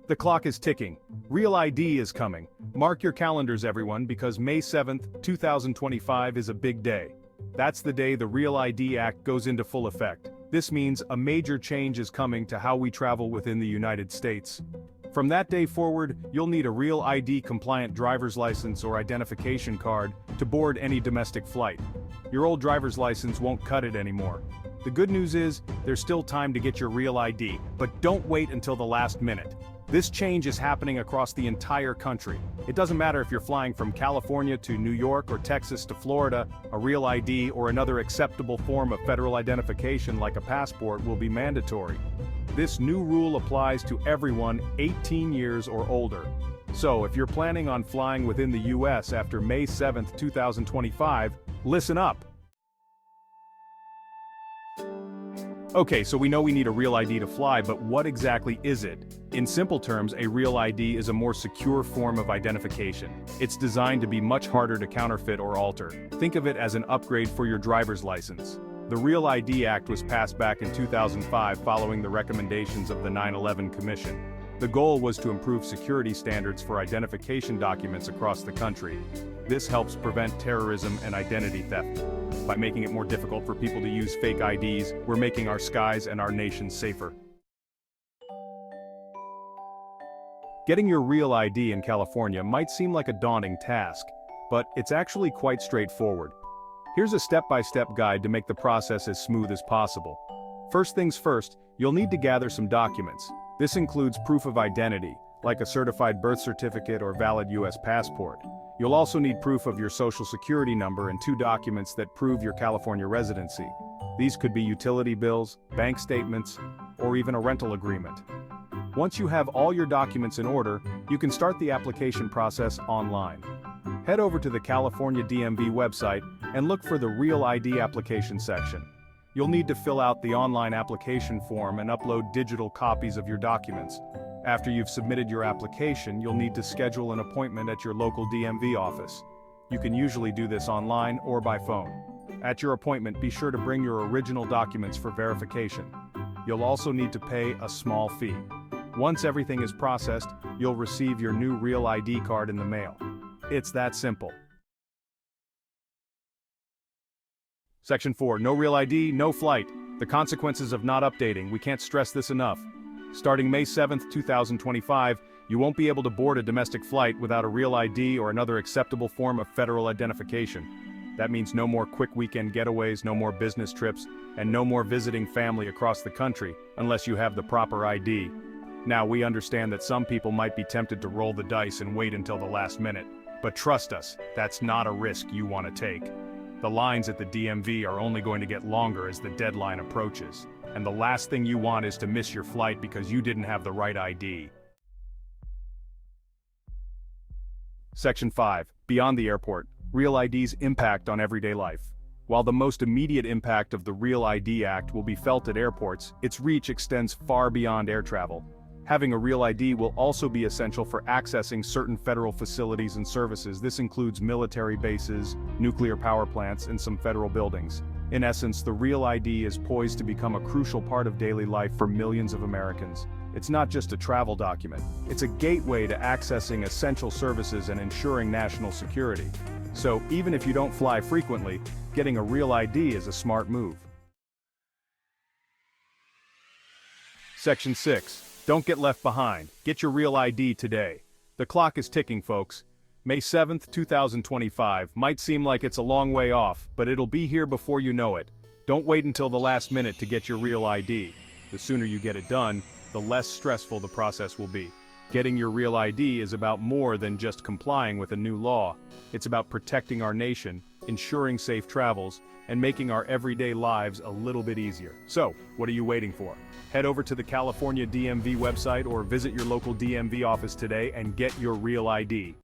The clock is ticking. Real ID is coming. Mark your calendars, everyone, because May 7th, 2025 is a big day. That's the day the Real ID Act goes into full effect. This means a major change is coming to how we travel within the United States. From that day forward, you'll need a Real ID-compliant driver's license or identification card to board any domestic flight. Your old driver's license won't cut it anymore. The good news is, there's still time to get your Real ID, but don't wait until the last minute. This change is happening across the entire country. It doesn't matter if you're flying from California to New York or Texas to Florida, a Real ID or another acceptable form of federal identification like a passport will be mandatory. This new rule applies to everyone 18 years or older. So if you're planning on flying within the US after May 7th, 2025, listen up. Okay, so we know we need a Real ID to fly, but what exactly is it? In simple terms, a Real ID is a more secure form of identification. It's designed to be much harder to counterfeit or alter. Think of it as an upgrade for your driver's license. The Real ID Act was passed back in 2005 following the recommendations of the 9/11 Commission. The goal was to improve security standards for identification documents across the country. This helps prevent terrorism and identity theft. By making it more difficult for people to use fake IDs, we're making our skies and our nation safer. Getting your Real ID in California might seem like a daunting task, but it's actually quite straightforward. Here's a step-by-step guide to make the process as smooth as possible. First things first, you'll need to gather some documents. This includes proof of identity, like a certified birth certificate or valid US passport. You'll also need proof of your social security number and 2 documents that prove your California residency. These could be utility bills, bank statements, or even a rental agreement. Once you have all your documents in order, you can start the application process online. Head over to the California DMV website and look for the Real ID application section. You'll need to fill out the online application form and upload digital copies of your documents. After you've submitted your application, you'll need to schedule an appointment at your local DMV office. You can usually do this online or by phone. At your appointment, be sure to bring your original documents for verification. You'll also need to pay a small fee. Once everything is processed, you'll receive your new Real ID card in the mail. It's that simple. Section 4. No Real ID, no flight. The consequences of not updating. We can't stress this enough. Starting May 7th, 2025, you won't be able to board a domestic flight without a Real ID or another acceptable form of federal identification. That means no more quick weekend getaways, no more business trips, and no more visiting family across the country, unless you have the proper ID. Now, we understand that some people might be tempted to roll the dice and wait until the last minute. But trust us, that's not a risk you want to take. The lines at the DMV are only going to get longer as the deadline approaches. And the last thing you want is to miss your flight because you didn't have the right ID. Section 5. Beyond the airport. Real ID's impact on everyday life. While the most immediate impact of the Real ID Act will be felt at airports, its reach extends far beyond air travel. Having a Real ID will also be essential for accessing certain federal facilities and services. This includes military bases, nuclear power plants, and some federal buildings. In essence, the Real ID is poised to become a crucial part of daily life for millions of Americans. It's not just a travel document, it's a gateway to accessing essential services and ensuring national security. So, even if you don't fly frequently, getting a Real ID is a smart move. Section 6. Don't get left behind. Get your Real ID today. The clock is ticking, folks. May 7th, 2025 might seem like it's a long way off, but it'll be here before you know it. Don't wait until the last minute to get your Real ID. The sooner you get it done, the less stressful the process will be. Getting your Real ID is about more than just complying with a new law. It's about protecting our nation, ensuring safe travels, and making our everyday lives a little bit easier. So, what are you waiting for? Head over to the California DMV website or visit your local DMV office today and get your Real ID.